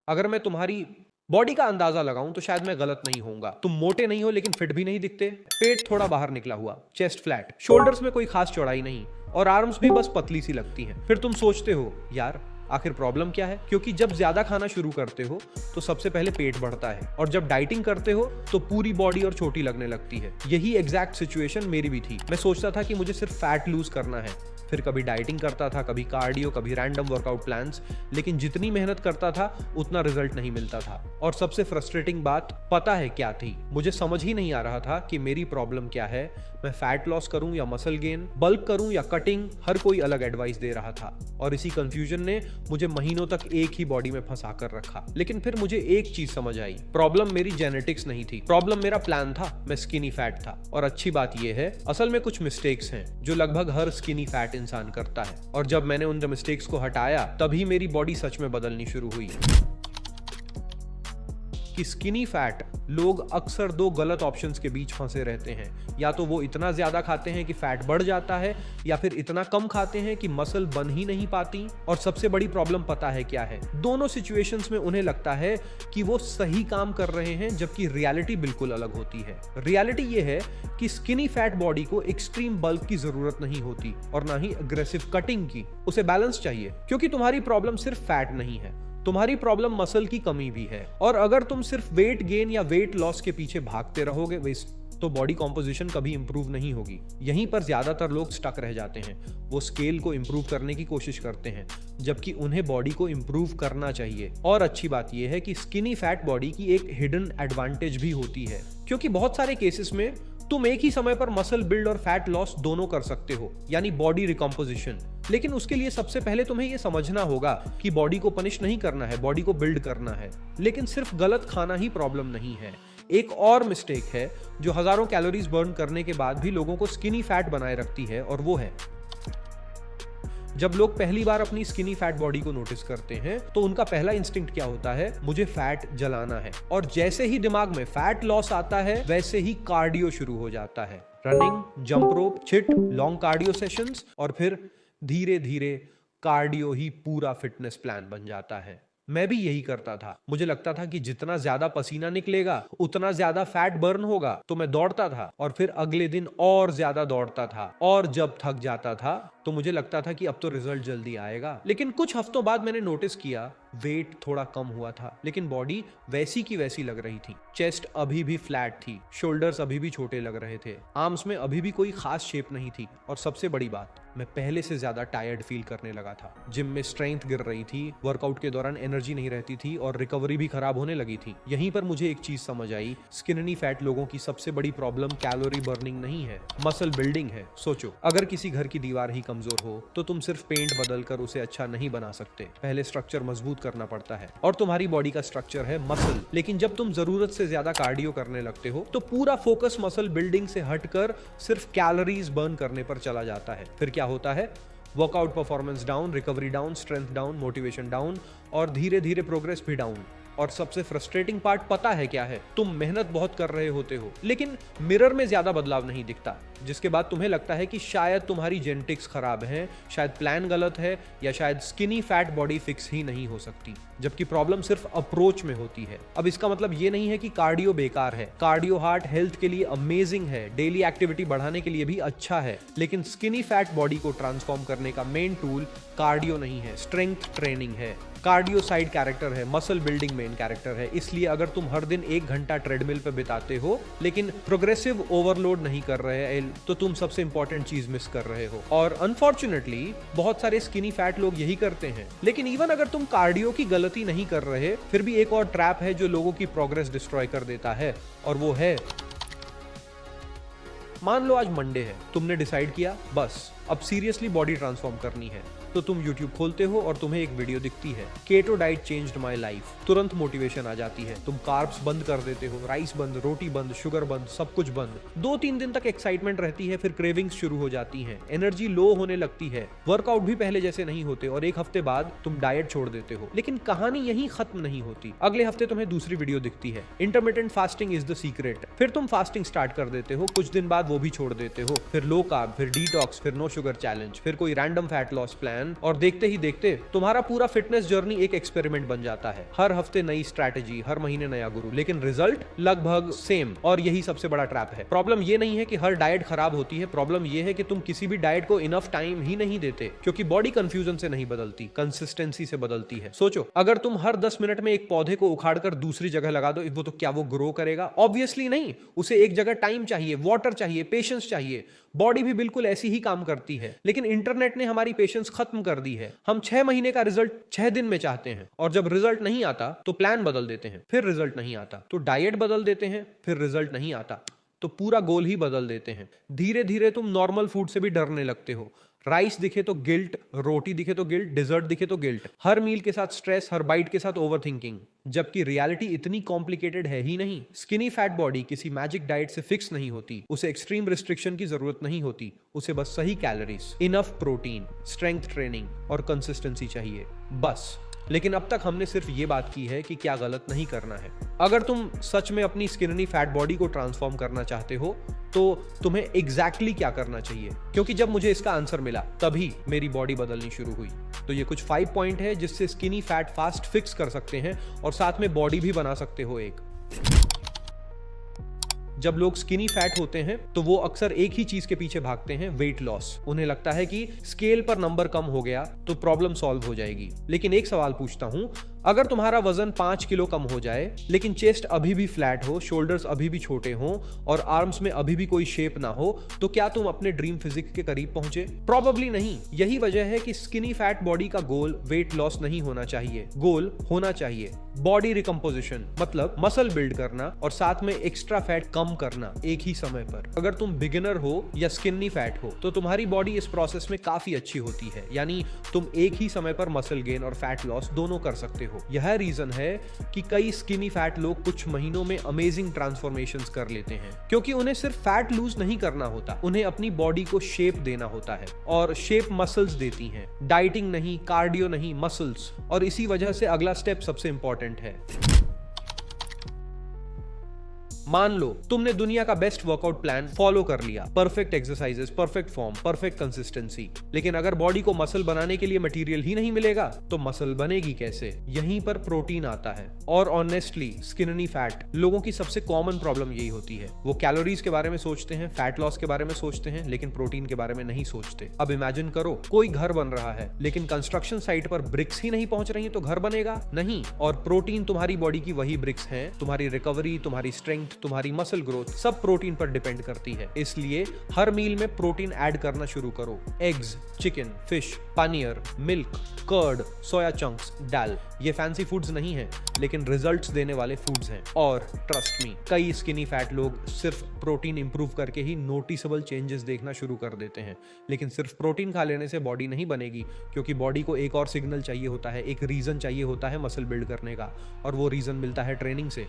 अगर मैं तुम्हारी बॉडी का अंदाजा लगाऊं तो शायद मैं गलत नहीं होऊंगा। तुम मोटे नहीं हो लेकिन फिट भी नहीं दिखते, पेट थोड़ा बाहर निकला हुआ, चेस्ट फ्लैट, शोल्डर्स में कोई खास चौड़ाई नहीं और आर्म्स भी बस पतली सी लगती हैं। फिर तुम सोचते हो यार आखिर प्रॉब्लम क्या है, क्योंकि जब ज्यादा खाना शुरू करते हो तो सबसे पहले पेट बढ़ता है और जब डाइटिंग करते हो तो पूरी बॉडी और छोटी लगने लगती है। यही एग्जैक्ट सिचुएशन मेरी भी थी। मैं सोचता था कि मुझे सिर्फ फैट लूज करना है, फिर कभी डाइटिंग करता था, कभी कार्डियो, कभी रैंडम वर्कआउट प्लान्स, लेकिन जितनी मेहनत करता था उतना रिजल्ट नहीं मिलता था। और सबसे फ्रस्ट्रेटिंग बात पता है क्या थी? मुझे समझ ही नहीं आ रहा था कि मेरी प्रॉब्लम क्या है। मैं फैट लॉस करूं या मसल गेन, बल्क करूं या कटिंग, हर कोई अलग एडवाइस दे रहा था और इसी कंफ्यूजन ने मुझे महीनों तक एक ही बॉडी में फंसा कर रखा। लेकिन फिर मुझे एक चीज समझ आई, प्रॉब्लम मेरी जेनेटिक्स नहीं थी, प्रॉब्लम मेरा प्लान था। मैं स्किनी फैट था और अच्छी बात यह है असल में कुछ मिस्टेक्स हैं जो लगभग हर स्किनी फैट इंसान करता है, और जब मैंने उन मिस्टेक्स को हटाया तभी मेरी बॉडी सच में बदलनी शुरू हुई। कि स्किनी फैट लोग अक्सर दो गलत ऑप्शंस के बीच फंसे रहते हैं, या तो वो इतना ज्यादा खाते हैं कि फैट बढ़ जाता है, या फिर इतना कम खाते हैं कि मसल बन ही नहीं पाती। और सबसे बड़ी प्रॉब्लम पता है क्या है? दोनों सिचुएशंस में उन्हें लगता है कि वो सही काम कर रहे हैं, जबकि रियलिटी बिल्कुल अलग होती है। रियलिटी ये है कि स्किनी फैट बॉडी को एक्सट्रीम बल्क की जरूरत नहीं होती और ना ही अग्रेसिव कटिंग की। उसे बैलेंस चाहिए, क्योंकि तुम्हारी प्रॉब्लम सिर्फ फैट नहीं है, तुम्हारी प्रॉब्लम मसल की कमी भी है। और अगर तुम सिर्फ वेट गेन या वेट लॉस के पीछे भागते रहोगे तो बॉडी कॉम्पोजिशन कभी इंप्रूव नहीं होगी। यहीं पर ज्यादातर लोग स्टक रह जाते हैं। वो स्केल को इंप्रूव करने की कोशिश करते हैं, जबकि उन्हें बॉडी को इंप्रूव करना चाहिए। और अच्छी बात यह है कि स्किनी फैट बॉडी की एक हिडन एडवांटेज भी होती है, क्योंकि बहुत सारे केसेस में तुम एक ही समय पर मसल बिल्ड और फैट लॉस दोनों कर सकते हो, यानी बॉडी रिकॉम्पोजिशन। लेकिन उसके लिए सबसे पहले तुम्हें यह समझना होगा कि बॉडी को पनिश नहीं करना है, बॉडी को बिल्ड करना है। लेकिन सिर्फ गलत खाना ही प्रॉब्लम नहीं है। एक और मिस्टेक है जो हजारों कैलोरीज बर्न करने के बाद भी लोगों को स्किनी फैट बनाए रखती है, और वो है जब लोग पहली बार अपनी स्किनी फैट बॉडी को नोटिस करते हैं तो उनका पहला इंस्टिंक्ट क्या होता है? मुझे फैट जलाना है। और जैसे ही दिमाग में फैट लॉस आता है वैसे ही कार्डियो शुरू हो जाता है। रनिंग, जंप रोप, छिट, लॉन्ग कार्डियो सेशंस, और फिर धीरे धीरे कार्डियो ही पूरा फिटनेस प्लान बन जाता है। मैं भी यही करता था। मुझे लगता था कि जितना ज्यादा पसीना निकलेगा उतना ज्यादा फैट बर्न होगा, तो मैं दौड़ता था और फिर अगले दिन और ज्यादा दौड़ता था, और जब थक जाता था तो मुझे लगता था कि अब तो रिजल्ट जल्दी आएगा। लेकिन कुछ हफ्तों बाद मैंने नोटिस किया वेट थोड़ा कम हुआ था, लेकिन बॉडी वैसी की वैसी लग रही थी। चेस्ट अभी भी फ्लैट थी, शोल्डर्स अभी भी छोटे लग रहे थे, आर्म्स में अभी भी कोई खास शेप नहीं थी, और सबसे बड़ी बात, मैं पहले से ज्यादा टायर्ड फील करने लगा था। जिम में स्ट्रेंथ गिर रही थी, वर्कआउट के दौरान एनर्जी नहीं रहती थी और रिकवरी भी खराब होने लगी थी। यहीं पर मुझे एक चीज समझ आई, स्किनी फैट लोगों की सबसे बड़ी प्रॉब्लम कैलोरी बर्निंग नहीं है, मसल बिल्डिंग है। सोचो, अगर किसी घर की दीवार ही कमजोर हो तो तुम सिर्फ पेंट बदलकर उसे अच्छा नहीं बना सकते। पहले स्ट्रक्चर मजबूत करना पड़ता है, और तुम्हारी बॉडी का स्ट्रक्चर है मसल। लेकिन जब तुम जरूरत से ज्यादा कार्डियो करने लगते हो तो पूरा फोकस मसल बिल्डिंग से हटकर सिर्फ कैलोरीज बर्न करने पर चला जाता है। फिर क्या होता है? Workout performance down, recovery down, strength down, motivation down, और धीरे धीरे प्रोग्रेस भी डाउन। और सबसे फ्रस्ट्रेटिंग पार्ट पता है क्या है? तुम मेहनत बहुत कर रहे होते हो, लेकिन मिरर में ज्यादा बदलाव नहीं दिखता, जिसके बाद तुम्हें लगता है कि शायद तुम्हारी जेनेटिक्स खराब है, शायद प्लान गलत है, या शायद स्किनी फैट बॉडी फिक्स ही नहीं हो सकती। जबकि प्रॉब्लम सिर्फ अप्रोच में होती है। अब इसका मतलब ये नहीं है कि कार्डियो बेकार है। कार्डियो हार्ट हेल्थ के लिए अमेजिंग है, डेली एक्टिविटी बढ़ाने के लिए भी अच्छा है, लेकिन स्किनी फैट बॉडी को ट्रांसफॉर्म करने का मेन टूल कार्डियो नहीं है, स्ट्रेंथ ट्रेनिंग है। कार्डियो साइड कैरेक्टर है, मसल बिल्डिंग मेन कैरेक्टर है। इसलिए अगर तुम हर दिन 1 घंटा ट्रेडमिल पे बिताते हो लेकिन प्रोग्रेसिव ओवरलोड नहीं कर रहे तो तुम सबसे इंपॉर्टेंट चीज मिस कर रहे हो। और अनफॉर्चुनेटली बहुत सारे स्किनी फैट लोग यही करते हैं। लेकिन इवन अगर तुम कार्डियो की गलती नहीं कर रहे, फिर भी एक और ट्रैप है जो लोगों की प्रोग्रेस डिस्ट्रॉय कर देता है, और वो है, मान लो आज मंडे है, तुमने डिसाइड किया बस अब सीरियसली बॉडी ट्रांसफॉर्म करनी है, तो तुम YouTube खोलते हो और तुम्हें एक वीडियो दिखती है, keto diet changed my life. तुरंत मोटिवेशन आ जाती है, तुम कार्ब्स बंद कर देते हो, राइस बंद, रोटी बंद, शुगर बंद, सब कुछ बंद। 2-3 दिन तक एक्साइटमेंट रहती है, फिर क्रेविंग्स शुरू हो जाती हैं, एनर्जी लो होने लगती है, वर्कआउट भी पहले जैसे नहीं होते, और 1 हफ्ते बाद तुम डाइट छोड़ देते हो। लेकिन कहानी यहीं खत्म नहीं होती। अगले हफ्ते तुम्हें दूसरी वीडियो दिखती है, intermittent fasting is the secret. फिर तुम फास्टिंग स्टार्ट कर देते हो, कुछ दिन बाद वो भी छोड़ देते हो, फिर लो कार्ब, फिर डिटॉक्स, फिर नो शुगर चैलेंज, फिर कोई random fat loss plan, plan और देखते ही देखते तुम्हारा पूरा फिटनेस जर्नी एक एक्सपेरिमेंट बन जाता है। हर हफ्ते नई स्ट्रैटेजी, हर महीने नया गुरु, लेकिन रिजल्ट लगभग सेम। और यही सबसे बड़ा ट्रैप है। प्रॉब्लम ये नहीं है कि हर डाइट खराब होती है, प्रॉब्लम ये है कि तुम किसी भी डाइट को इनफ टाइम ही नहीं देते, क्योंकि बॉडी कंफ्यूजन से नहीं बदलती, कंसिस्टेंसी से बदलती है। सोचो, अगर तुम हर 10 मिनट में एक पौधे को उखाड़कर दूसरी जगह लगा दो, वो तो क्या वो ग्रो करेगा? ऑब्वियसली नहीं। उसे एक जगह टाइम चाहिए, वाटर चाहिए, पेशेंस चाहिए। बॉडी भी बिल्कुल ऐसी ही काम करती है, लेकिन इंटरनेट ने हमारी पेशेंस खत्म कर दी है। हम 6 महीने का रिजल्ट 6 दिन में चाहते हैं, और जब रिजल्ट नहीं आता तो प्लान बदल देते हैं, फिर रिजल्ट नहीं आता तो डाइट बदल देते हैं, फिर रिजल्ट नहीं आता तो पूरा गोल ही बदल देते हैं। धीरे धीरे तुम नॉर्मल फूड से भी डरने लगते हो। राइस दिखे तो गिल्ट, रोटी दिखे तो गिल्ट, डिजर्ट दिखे तो गिल्ट, हर मील के साथ स्ट्रेस, हर बाइट के साथ ओवरथिंकिंग। जबकि रियलिटी इतनी कॉम्प्लिकेटेड है ही नहीं। स्किनी फैट बॉडी किसी मैजिक डाइट से फिक्स नहीं होती, उसे एक्सट्रीम रिस्ट्रिक्शन की जरूरत नहीं होती, उसे बस सही calories, enough protein, strength training और कंसिस्टेंसी चाहिए, बस। लेकिन अब तक हमने सिर्फ ये बात की है कि क्या गलत नहीं करना है। अगर तुम सच में अपनी स्किनी फैट बॉडी को ट्रांसफॉर्म करना चाहते हो तो तुम्हें एग्जैक्टली क्या करना चाहिए, क्योंकि जब मुझे इसका आंसर मिला तभी मेरी बॉडी बदलनी शुरू हुई। तो ये कुछ 5 पॉइंट है जिससे स्किनी फैट फास्ट फिक्स कर सकते हैं और साथ में बॉडी भी बना सकते हो एक। जब लोग स्किनी फैट होते हैं तो वो अक्सर एक ही चीज के पीछे भागते हैं, वेट लॉस। उन्हें लगता है कि स्केल पर नंबर कम हो गया तो प्रॉब्लम सॉल्व हो जाएगी। लेकिन एक सवाल पूछता हूं, अगर तुम्हारा वजन 5 किलो कम हो जाए लेकिन चेस्ट अभी भी फ्लैट हो, शोल्डर्स अभी भी छोटे हो और आर्म्स में अभी भी कोई शेप ना हो, तो क्या तुम अपने ड्रीम फिजिक के करीब पहुंचे? प्रोबेबली नहीं। यही वजह है कि स्किनी फैट बॉडी का गोल वेट लॉस नहीं होना चाहिए। गोल होना चाहिए बॉडी रिकम्पोजिशन, मतलब मसल बिल्ड करना और साथ में एक्स्ट्रा फैट कम करना एक ही समय पर। अगर तुम बिगिनर हो या स्किनी फैट हो तो तुम्हारी बॉडी इस प्रोसेस में काफी अच्छी होती है, यानी तुम एक ही समय पर मसल गेन और फैट लॉस दोनों कर सकते हो। यह रीजन है कि कई स्किनी फैट लोग कुछ महीनों में अमेजिंग ट्रांसफॉर्मेशंस कर लेते हैं, क्योंकि उन्हें सिर्फ फैट लूज नहीं करना होता, उन्हें अपनी बॉडी को शेप देना होता है। और शेप मसल्स देती हैं, डाइटिंग नहीं, कार्डियो नहीं, मसल्स। और इसी वजह से अगला स्टेप सबसे इंपॉर्टेंट है। मान लो तुमने दुनिया का बेस्ट वर्कआउट प्लान फॉलो कर लिया, perfect exercises, perfect form, perfect consistency, लेकिन अगर बॉडी को मसल बनाने के लिए मटेरियल ही नहीं मिलेगा तो मसल बनेगी कैसे? यहीं पर प्रोटीन आता है। और ऑनेस्टली स्किनी फैट लोगों की सबसे कॉमन प्रॉब्लम यही होती है। वो कैलोरीज के बारे में सोचते हैं, फैट लॉस के बारे में सोचते हैं, लेकिन प्रोटीन के बारे में नहीं सोचते। अब इमेजिन करो, कोई घर बन रहा है लेकिन कंस्ट्रक्शन साइट पर ब्रिक्स ही नहीं पहुंच रही, तो घर बनेगा नहीं। और प्रोटीन तुम्हारी बॉडी की वही ब्रिक्स हैं। तुम्हारी रिकवरी, तुम्हारी स्ट्रेंथ, तुम्हारी मसल ग्रोथ सब प्रोटीन पर डिपेंड करती है। इसलिए हर मील में प्रोटीन ऐड करना शुरू करो। Eggs, chicken, fish, paneer, milk, curd, soya chunks, दाल, ये फैंसी फूड्स नहीं हैं, लेकिन रिजल्ट्स देने वाले फूड्स हैं। और ट्रस्ट मी, कई स्किनी फैट लोग सिर्फ प्रोटीन इंप्रूव करके ही नोटिसेबल चेंजेस देखना शुरू कर देते हैं। लेकिन सिर्फ प्रोटीन खा लेने से बॉडी नहीं बनेगी, क्योंकि बॉडी को एक और सिग्नल चाहिए होता है, एक रीजन चाहिए होता है मसल बिल्ड करने का, और वो रीजन मिलता है ट्रेनिंग से।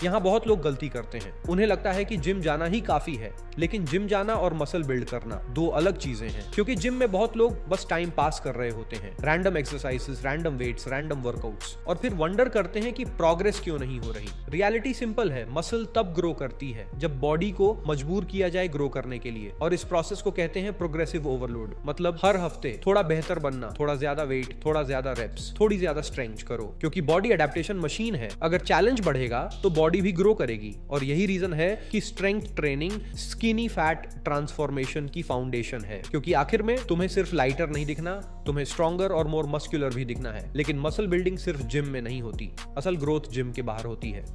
यहाँ बहुत लोग गलती करते हैं। उन्हें लगता है कि जिम जाना ही काफी है, लेकिन जिम जाना और मसल बिल्ड करना दो अलग चीजें हैं। क्योंकि जिम में बहुत लोग बस टाइम पास कर रहे होते हैं, random exercises, random weights, random workouts, और फिर वंडर करते हैं कि प्रोग्रेस क्यों नहीं हो रही। रियलिटी सिंपल है, मसल तब ग्रो करती है जब बॉडी को मजबूर किया जाए ग्रो करने के लिए, और इस प्रोसेस को कहते हैं प्रोग्रेसिव ओवरलोड। मतलब हर हफ्ते थोड़ा बेहतर बनना, थोड़ा ज्यादा वेट, थोड़ा ज्यादा रेप्स, थोड़ी ज्यादा स्ट्रेंथ करो, क्योंकि बॉडी अडेप्टेशन मशीन है। अगर चैलेंज बढ़ेगा तो बॉडी भी ग्रो करेगी। और यही रीजन है कि strength training skinny fat transformation की फाउंडेशन है, क्योंकि आखिर में तुम्हें सिर्फ लाइटर नहीं दिखना, तुम्हें स्ट्रॉन्गर और मोर मस्कुलर भी दिखना है। लेकिन मसल बिल्डिंग सिर्फ जिम में नहीं होती, असल ग्रोथ जिम के बाहर होती है।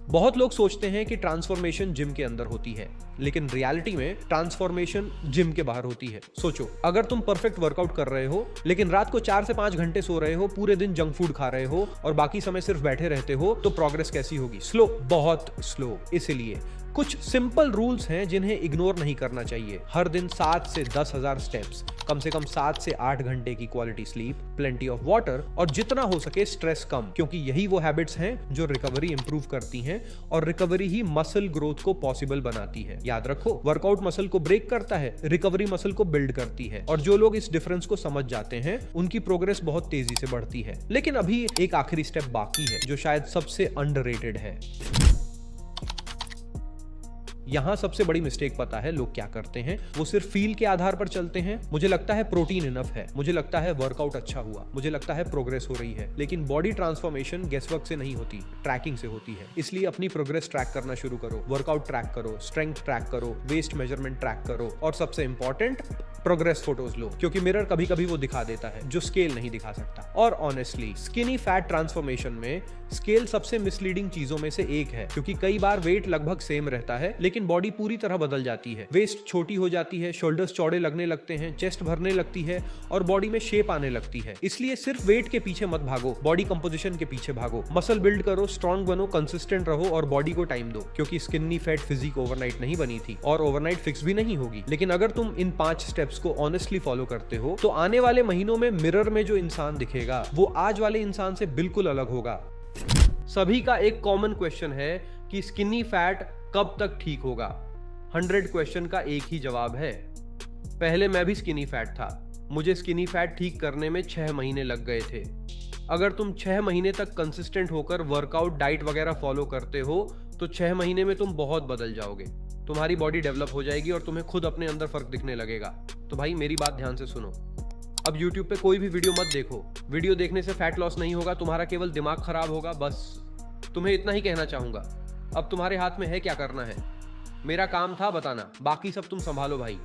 बहुत लोग सोचते हैं कि ट्रांसफॉर्मेशन जिम के अंदर होती है, लेकिन रियलिटी में ट्रांसफॉर्मेशन जिम के बाहर होती है। सोचो, अगर तुम परफेक्ट वर्कआउट कर रहे हो लेकिन रात को 4 से 5 घंटे सो रहे हो, पूरे दिन जंक फूड खा रहे हो और बाकी समय सिर्फ बैठे रहते हो, तो प्रोग्रेस कैसी होगी? स्लो, बहुत स्लो। इसलिए कुछ सिंपल रूल्स हैं जिन्हें इग्नोर नहीं करना चाहिए। हर दिन 7 से 10,000 स्टेप्स, कम से कम 7 से 8 घंटे की quality sleep, plenty of water, और जितना हो सके स्ट्रेस कम, क्योंकि यही वो हैबिट्स हैं जो रिकवरी इंप्रूव करती हैं, और रिकवरी ही मसल ग्रोथ को पॉसिबल बनाती है। याद रखो, वर्कआउट मसल को ब्रेक करता है, रिकवरी मसल को बिल्ड करती है। और जो लोग इस डिफरेंस को समझ जाते हैं उनकी प्रोग्रेस बहुत तेजी से बढ़ती है। लेकिन अभी एक आखिरी स्टेप बाकी है जो शायद सबसे अंडररेटेड है। यहाँ सबसे बड़ी मिस्टेक पता है लोग क्या करते हैं, वो सिर्फ फील के आधार पर चलते हैं। मुझे लगता है प्रोटीन इनफ है, मुझे लगता है वर्कआउट अच्छा हुआ, मुझे लगता है प्रोग्रेस हो रही है। लेकिन बॉडी ट्रांसफॉर्मेशन गेसवर्क से नहीं होती, ट्रैकिंग से होती है। इसलिए अपनी प्रोग्रेस ट्रैक करना शुरू करो, वर्कआउट ट्रैक करो, स्ट्रेंथ ट्रैक करो, वेस्ट मेजरमेंट ट्रैक करो, और सबसे इंपॉर्टेंट प्रोग्रेस फोटोज लो, क्योंकि मिरर कभी कभी वो दिखा देता है जो स्केल नहीं दिखा सकता। और ऑनेस्टली स्किनी फैट ट्रांसफॉर्मेशन में स्केल सबसे मिसलीडिंग चीजों में से एक है, क्योंकि कई बार वेट लगभग सेम रहता है लेकिन बॉडी पूरी तरह बदल जाती है। वेस्ट छोटी हो जाती है, शोल्डर्स चौड़े लगने लगते हैं, चेस्ट भरने लगती है और बॉडी में शेप आने लगती है। इसलिए सिर्फ वेट के पीछे मत भागो, बॉडी कंपोजिशन के पीछे भागो। मसल बिल्ड करो, स्ट्रॉन्ग बनो, कंसिस्टेंट रहो और बॉडी को टाइम दो, क्योंकि स्किनी फैट फिजिक ओवरनाइट नहीं बनी थी और ओवरनाइट फिक्स भी नहीं होगी। लेकिन अगर तुम इन 5 स्टेप्स को ऑनेस्टली फॉलो करते हो तो आने वाले महीनों में मिरर में जो इंसान दिखेगा वो आज वाले इंसान से बिल्कुल अलग होगा। सभी का एक कॉमन क्वेश्चन है कि स्किनी फैट कब तक ठीक होगा। 100 क्वेश्चन का एक ही जवाब है। पहले मैं भी स्किनी फैट था, मुझे स्किनी फैट ठीक करने में 6 महीने लग गए थे। अगर तुम 6 महीने तक कंसिस्टेंट होकर वर्कआउट, डाइट वगैरह फॉलो करते हो तो 6 महीने में तुम बहुत बदल जाओगे, तुम्हारी बॉडी डेवलप हो जाएगी और तुम्हें खुद अपने अंदर फर्क दिखने लगेगा। तो भाई मेरी बात ध्यान से सुनो, अब YouTube पे कोई भी वीडियो मत देखो। वीडियो देखने से फैट लॉस नहीं होगा, तुम्हारा केवल दिमाग खराब होगा। बस तुम्हें इतना ही कहना चाहूंगा। अब तुम्हारे हाथ में है क्या करना है। मेरा काम था बताना, बाकी सब तुम संभालो भाई।